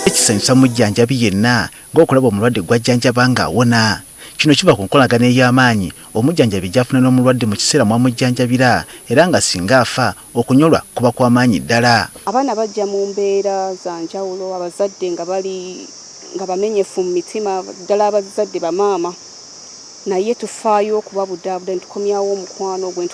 Ekisanyusa mujjanjabi yenna ng'okulaba omulwadde gw'ajjanjaba ng'awona. Kino kiva ku nkolagana ey'amaanyi omujjanjabi gy'afuna n'omulwadde mu kiseera mwamujjanjabira era nga singa afa okunyolwa kuba kw'amaanyi ddala. Abaana bajja mu mbeera za njawulo, abazadde nga bamenyefu mu mitima, ddala abazadde bamaama. Naye tufaayo okubabudaabuda ne tukomyawo omukwano gwe, ne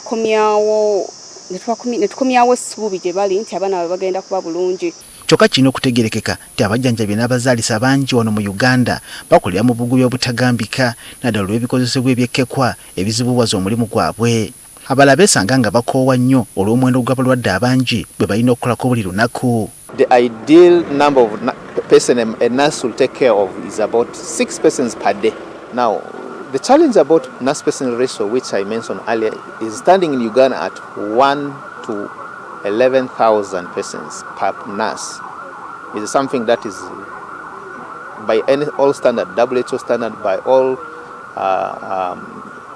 tukomyawo essuubi gye bali nti abaana bagenda kuba bulungi. Kyokka kirina okutegeerekeka nti abajjanjabi n'abazaalisa bangi wano mu Uganda bakolera mu bugubi obutagambika naddala olw'ebikozesebwa ebyekkekwa ebizibuwaza omulimu gwabwe. Abalala beesanga nga bakoowa nnyo olw'omuwendo gw'abalwadde abangi bwe balina okukolako buli lunaku. The ideal number of person a nurse will take care of is about 6 persons per day. Now, the challenge about nurse-person ratio, which I mentioned earlier, is standing in Uganda at 1 to 11,000 persons per nurse. It is something that is, by all standard, WHO standard, by all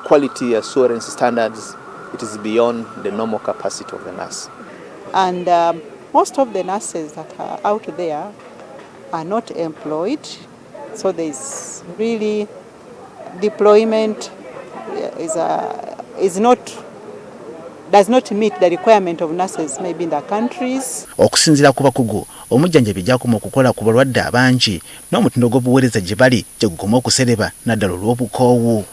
quality assurance standards, it is beyond the normal capacity of the nurse. And most of the nurses that are out there are not employed, so there's really deployment does not meet the requirement of nurses maybe in the countries. Okusinziira ku bakugu, omujjanjabi gy'akoma okukola ku balwadde abangi n'omutindo gw'obuweereza gye bali gye gukoma okusereba naddala olw'obukoowu.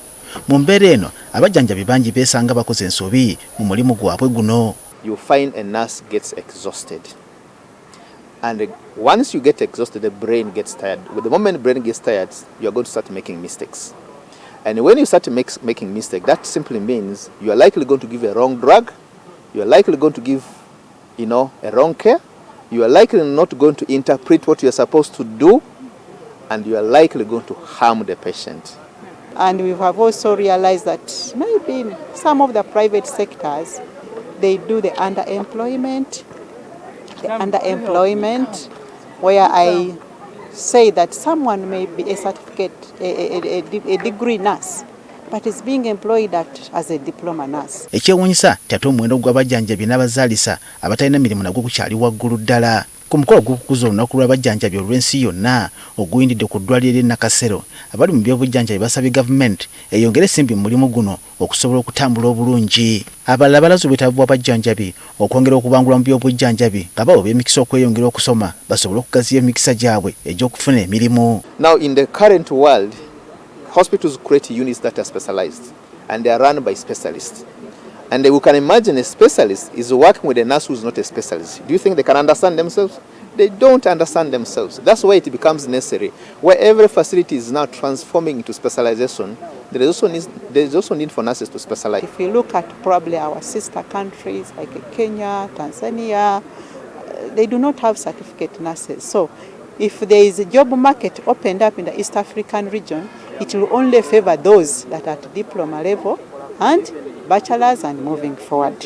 Mu mbeera eno abajjanjabi bangi beesanga bakoze ensobi mu mulimu gwabwe guno. You find a nurse gets exhausted. And once you get exhausted, the brain gets tired. With the moment the brain gets tired, you are going to start making mistakes. And when you start making mistakes, that simply means you are likely going to give a wrong drug, you are likely going to give, a wrong care, you are likely not going to interpret what you are supposed to do, and you are likely going to harm the patient. And we have also realized that maybe in some of the private sectors, they do the underemployment, where I say that someone may be a certificate, a degree nurse, but is being employed as a diploma nurse. Ekyewuunyisa ate omuwendo gw'abajjanjabi n'abazaalisa abatalina mirimu nagwo gukyali waggulu ddala. Ku mukolo gw'okukuza olunaku lw'abajjanjabi olw'ensi yonna oguyindidde ku ddwaliro ly'e Nakasero, abali mu by'obujjanjabi basabye gavumenti eyongere ensimbi mu mulimu guno okusobola okutambula obulungi. Abalala balaze obwetaavu bw'abajjanjabi okwongera okubangula mu by'obujjanjabi nga bawa emikisa okweyongera okusoma basobole okugaziya emikisa gyabwe egy'okufuna emirimu. Now in the current world, hospitals create units that are specialized and they are run by specialists. And we can imagine a specialist is working with a nurse who is not a specialist. Do you think they can understand themselves? They don't understand themselves. That's why it becomes necessary. Where every facility is now transforming into specialization, there is also need for nurses to specialize. If you look at probably our sister countries like Kenya, Tanzania, they do not have certificate nurses. So if there is a job market opened up in the East African region, it will only favor those that are at diploma level and bachelors and moving forward.